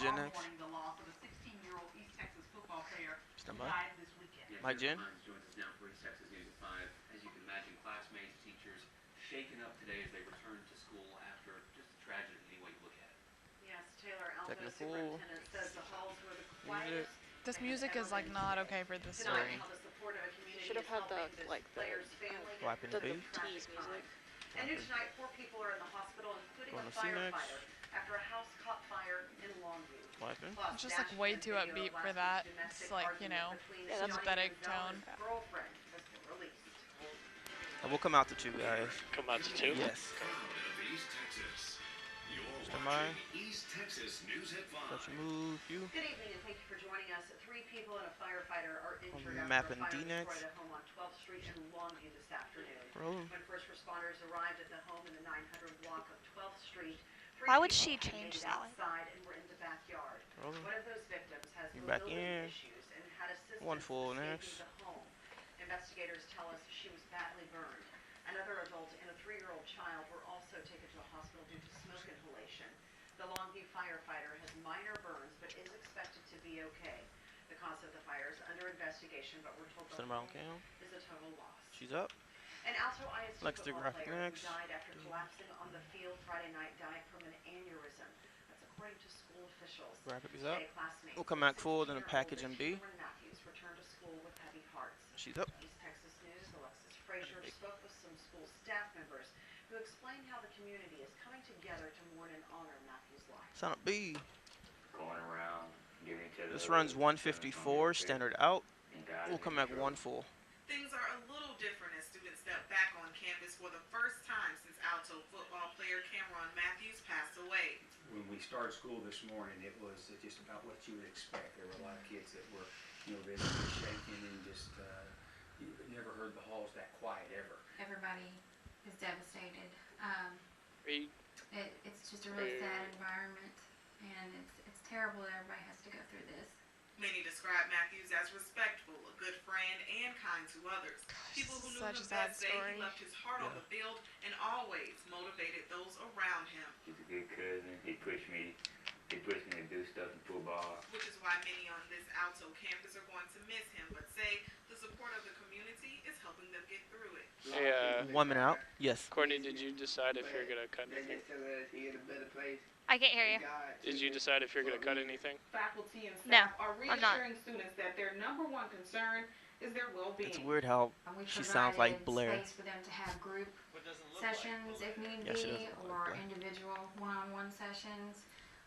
Jen next. mourning the loss of a 16-year-old East Texas football player Stand who by. died this weekend. Yeah, Mike Jennifer Jen. Hines joins us now for East Texas News at 5. As you can imagine, classmates, teachers, shaken up today as they return to school after just a tragedy any way you look at it. Yes, Taylor Alto Technical. superintendent says the halls were the quietest This they music have is ever like been not today. okay for this Tonight, story. how the support of a community Should is have had helping the this player's family get Wiping through the the beat. tragic tease music. time. And new tonight, 4 people are in the hospital, including Going a to see next. firefighter after a house caught fire in Longview. Wiping. Plus, It's just like dash way cam too video upbeat of for last that. week's domestic It's like, you argument know, between Yeah, that's Johnny sympathetic Manziel and tone. his girlfriend has been released. And we'll come out to 2, guys. Come out to 2? Yes. Of East Texas. You're Stand by. watching East Texas News at 5. Touch move. You. Good evening and thank you for joining us. 3 people and a firefighter are injured Map after a and fire D next. destroyed a home on 12th Street in Longview this afternoon. Rolling. When first responders arrived at the home in the 900 block of 12th Street, 3 Why would people she had change made it that? outside and were in the backyard. Rolling. One of those victims has You're back mobility in. issues and had assistance One full escaping next. the home. Investigators tell us she was badly burned. Another adult and a 3-year-old child were also taken to the hospital due to smoke inhalation. The Longview firefighter has minor burns but is expected to be okay. The cause of the fire is under investigation, but we're told the Stand home by on cam. is a total loss. She's up. An Alto ISD Lex the football graphic player next. who died after collapsing on the field Friday night died from an aneurysm. That's according to school officials. Graphic is up. Today, classmates We'll come of back full, then a 16-year-old package and B. Cameron Matthews returned to school with heavy hearts. She's up. East Texas News' Alexis Frazier spoke with some school staff members who explained how the community is coming together to mourn and honor Matthews' life. Sign up B. Going around, giving each other. This runs 154. Standard out. We'll come back 1 full. Things are a little different as students step back on campus for the first time since Alto football player Cameron Matthews passed away. When we started school this morning, it was just about what you would expect. There were a lot of kids that were, really shaking and just, you never heard the halls that quiet ever. Everybody is devastated. Read. It's just a really sad environment, and it's terrible that everybody has to go through this. Many describe Matthews as respectful, a good friend, and kind to others. People who knew him Such a sad best say story. he left his heart on the field and always motivated those around him. He's a good cousin. He pushed me to do stuff in football. Which is why many on this Alto campus are going to miss him, but say the support of the community is helping them get through it. Hey, 1 minute out. Yes. Courtney, did you decide if you're gonna cut anything? I can't hear you. Did you decide if you're gonna cut anything? Faculty and No, staff are I'm not. reassuring students that their number one concern is their well-being. It's weird how And we she sounds like Blair. provided space for them to have group sessions if need Yeah, she be, doesn't look or like Blair. individual one-on-one sessions.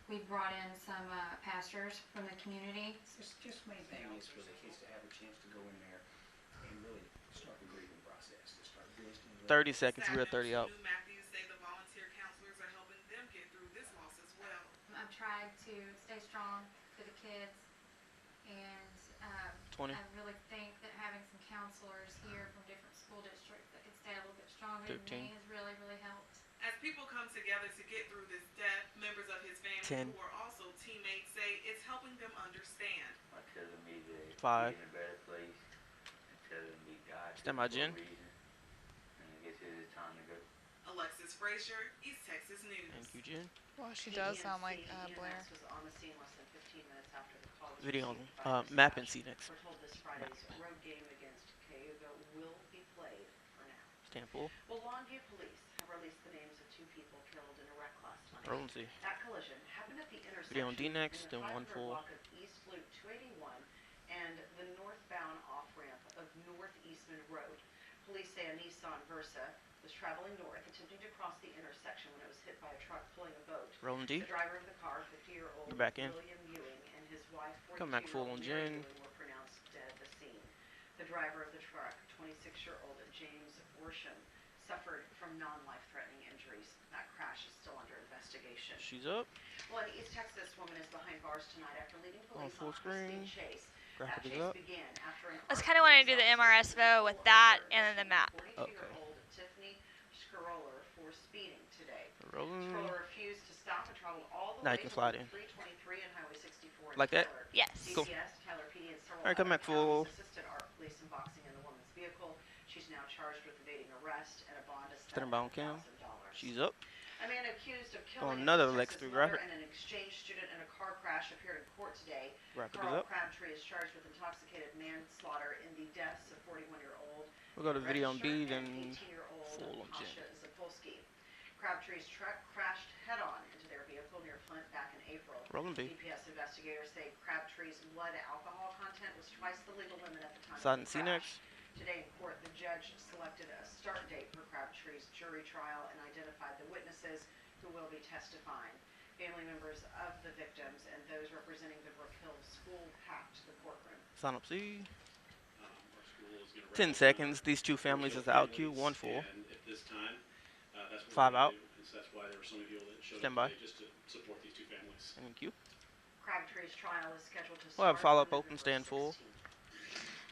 We brought in some pastors from the community. Just main thing is for the kids to have a chance to go in there and really start the grieving process, to start listening. 30 seconds. We're at 30 out. Matthews say the volunteer counselors are helping them get through this loss as well. I've tried to stay strong for the kids, and 20. I really think that having some counselors here from different school districts that could stay a little bit stronger than 13. me has really, really helped. As people come together to get through this death, members of his family 10. who are also teammates say it's helping them understand. By telling me that 5. he's in a better place, and telling me God Stand by, for Jen. a reason. And I guess it is time to go. Alexis Frazier, East Texas News. Thank you, Jen. Well, she does sound like Blair. EMS was on the scene less than 15 minutes after the call was Video received by map and dispatch. C next. We're told this Friday's road game against Cayuga will be played for now. Stand full. Well, Longview police have released the names of 2 people killed in a wreck last night. Rolling C. That collision happened at the intersection Video on D next, in then the 1 500 full. block of East Loop 281 and the northbound off-ramp of North Eastman Road. Police say a Nissan Versa was traveling north, attempting to cross the intersection when it was hit by a truck pulling a boat. Rolling D. The driver of the car, 50-year-old You're back in. William Ewing, and his wife, Come back full 42-year-old on Mary Jen. Ewing, were pronounced dead at the scene. The driver of the truck, 26-year-old James Worsham, suffered from non-life-threatening injuries. That crash is still under investigation. She's up. Well, an East Texas woman is behind bars tonight after leading On police full on a high-speed screen. chase. Graphic That is chase up. began after an I was kind of wanting to do the MRS vote with that and then the map. 42-year-old Tiffany Schroller for speeding today. Rolling. Schroller refused to stop and traveled all the Now way you can to slide in. 323 and Highway 64 in Like that? Tyler. Yes. Cool. DCS, Tyler PD, and several All right, come other back full. counties assisted our police in boxing in the woman's vehicle. She's now charged with evading arrest and a bond of Stand by on cam. $7,000. She's up. A man accused of Oh, killing another a Lex Texas 3 mother graphic. and an exchange student in a car crash appeared in court today. Graphic is Carl up. Crabtree is charged with intoxicated manslaughter in the deaths of 41-year-old We'll go to video on B, registrant and then 18-year-old full on Jen. Pasha Zapolsky. Crabtree's truck crashed head-on into their vehicle near Flint back in April. Rolling B. DPS investigators say Crabtree's blood alcohol content was twice the legal limit at the time Side of and the C crash. next. Today in court, the judge selected a start date for Crabtree's jury trial and identified the witnesses who will be testifying. Family members of the victims and those representing the Brook Hill School packed the courtroom. Sign up C. Our school is gonna 10 seconds. These two families is the out queue. 1-4. And at this time, that's what 5 we're out. gonna do. And so that's why there were so many people that showed Stand up by. today just to support these two families. Thank you. Crabtree's trial is scheduled to We'll have start follow-up on open, November stand full. 16th.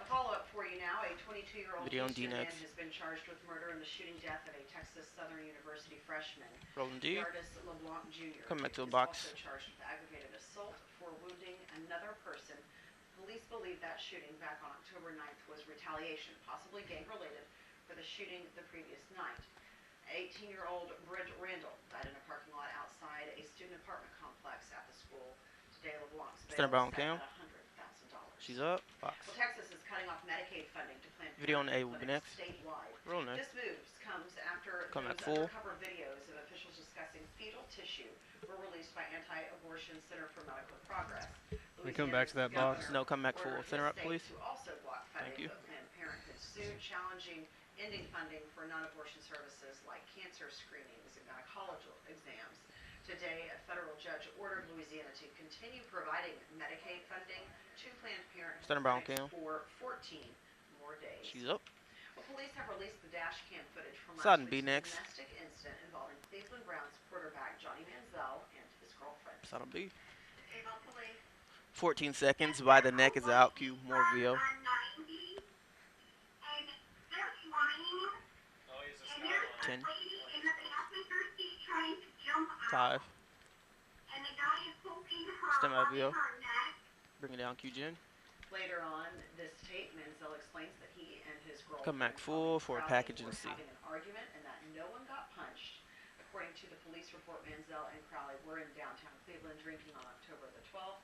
A follow-up for you now. A 22-year-old Video on D Houston man next. has been charged with murder in the shooting death of a Texas Southern University freshman. Rolling D. Yardis LeBlanc Jr. Come back to the is box. also charged with aggravated assault for wounding another person. Police believe that shooting back on October 9th was retaliation, possibly gang-related, for the shooting the previous night. 18-year-old Britt Randall died in a parking lot outside a student apartment complex at the school. Today, LeBlanc's bail Stand by on set cam. at $100,000. She's up. Box. Well, Texas is cutting off Medicaid funding to Planned Video on A Parenthood will be clinics next. statewide. Roll next. This move comes after Come those back full. undercover videos of officials discussing fetal tissue were released by Anti-Abortion Center for Medical Progress. Can we come back to that box? No, come back full. ordered Center his up, please. state to also block Thank funding you. of Planned Parenthood soon, challenging ending funding for non-abortion services like cancer screenings and gynecological exams. Today, a federal judge ordered Louisiana to continue providing Medicaid funding to Planned Parenthood Stand by on clinics cam. for 14 more days. She's up. Well, police have released the dash cam footage from Side last and B week's next. domestic incident involving Cleveland Browns quarterback Johnny Manziel and his girlfriend. Side on B. Avon Police. 14 seconds. By the neck is the out queue. More VO. Oh, he's a skyline. 10. 5. Stand by VO. Bring it down, Q Jen. Later on this tape, Manziel explains that he and his girlfriend Come back full for a Crowley package were and C. having an argument and that no one got punched. According to the police report, Manziel and Crowley were in downtown Cleveland drinking on October the 12th.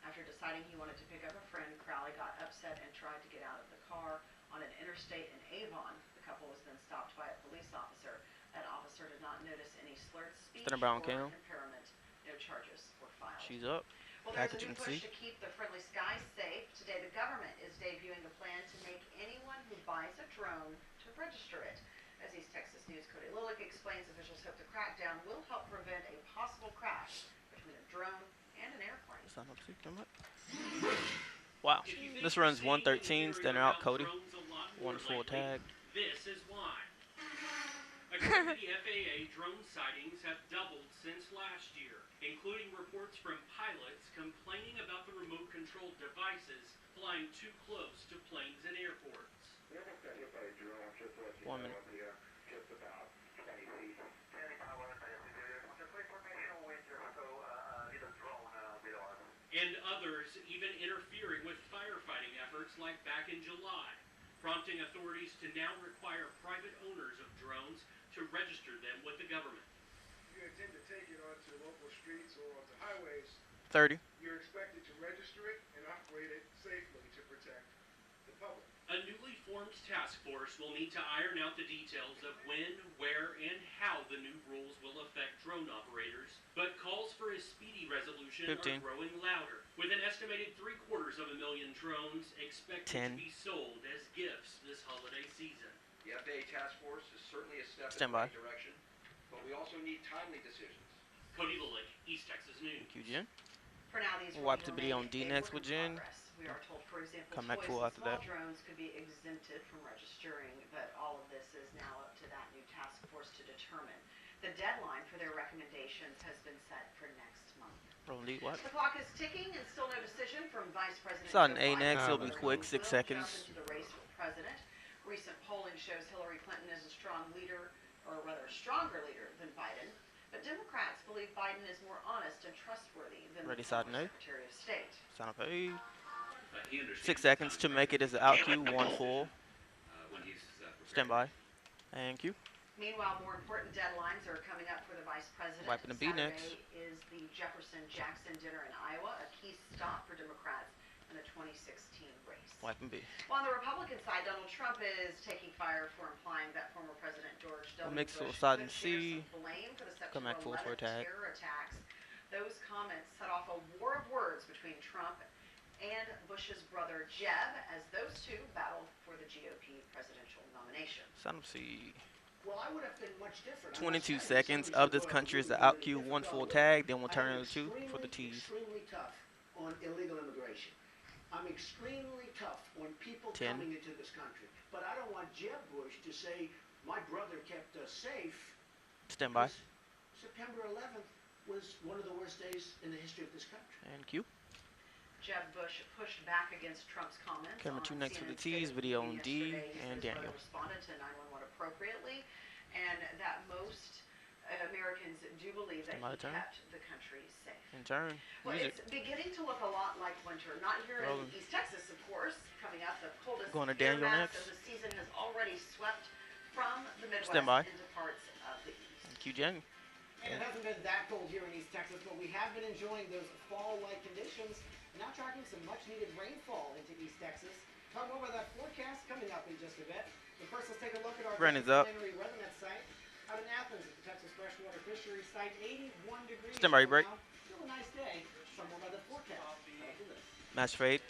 After deciding he wanted to pick up a friend, Crowley got upset and tried to get out of the car on an interstate in Avon. The couple was then stopped by a police officer. That officer did not notice any slurred speech Stand by on or cam. impairment. No charges were filed. She's up. Well, there's a Package new and push C. to keep the friendly skies safe. Today, the government is debuting a plan to make anyone who buys a drone to register it. As East Texas News' Cody Lilick explains, officials hope the crackdown will help prevent a possible crash between a drone and an airplane. Sign up, C. Come up. Wow. This runs 113. Standing out, Cody. One full tag. This is why. According to the FAA, drone sightings have doubled since last year, including reports from pilots complaining about the remote control devices flying too close to planes and airports. 1 minute. And others even interfering with firefighting efforts like back in July, prompting authorities to now require private owners of drones to register them with the government. If you intend to take it onto local streets or onto highways, 30. you're expected to register it and operate it safely to protect the public. A newly formed task force will need to iron out the details of when, where, and how the new rules will affect drone operators, but calls for a speedy resolution 15. are growing louder, with an estimated 750,000 drones expected 10. to be sold as gifts this holiday season. The FAA task force is certainly a step Stand in the by. right direction, but we also need timely decisions. Cody Lilick, East Texas News. Q Jen. For now, these We'll wipe rules the video remain on D a next work with in Jen. progress. We are told, for example, Come back toys full and after small that. drones could be exempted from registering, but all of this is now up to that new task force to determine. The deadline for their recommendations has been set for next month. Rolling D. What? The clock is ticking and still no decision from Vice President Side Joe and A Biden. next. It'll be Who quick. will 6 jump seconds. into the race for president. Recent polling shows Hillary Clinton is a strong leader, or rather stronger leader than Biden. But Democrats believe Biden is more honest and trustworthy than Ready, the side, former no. Secretary of State. Sign up A. He understands 6 seconds to make it as the out queue. 1 full. when he's Stand by. And Q. Meanwhile, more important deadlines are coming up for the vice president. Wiping the B Saturday next. is the Jefferson-Jackson dinner in Iowa, a key stop for Democrats in the 2016 race. Wiping B. Well, on the Republican side, Donald Trump is taking fire for implying that former President George W. Mixed Bush suicide could and share C. some blame for the Come back full September for 11th attack. terror attacks. Those comments set off a war of words between Trump and Bush's brother Jeb as those two battled for the GOP presidential nomination. Son of C. Well, I would have been much different. 22 seconds of this country is the out cue. 1 full tag, then we'll turn it into 2 for the T's. Extremely tough on illegal immigration. I'm extremely tough on people 10. coming into this country. But I don't want Jeb Bush to say my brother kept us safe. Stand by. September 11th was one of the worst days in the history of this country. And Q. Jeb Bush pushed back against Trump's comments. Camera on 2 next for the CNN T's. Video on D yesterday. He and says Daniel. brother responded to 911 appropriately, and that most Americans do believe that Stand by he turn. kept the country safe. In turn. Well, Music. it's beginning to look a lot like winter. Not here Rolling. in East Texas, of course. Coming up, the coldest Going to air Daniel mass next. of the season has already swept from the Midwest Stand by. into parts of the East. And Q Daniel. And it hasn't been that cold here in East Texas, but we have been enjoying those fall-like conditions. Now tracking some much-needed rainfall into East Texas. Talk more about that forecast coming up in just a bit. But first, let's take a look at our Brandon's up. preliminary weather net site out in Athens at the Texas Freshwater Fisheries Site. 81 degrees. Stand by, right break. now. Still a nice day. Some more by the forecast. After this. Match fade.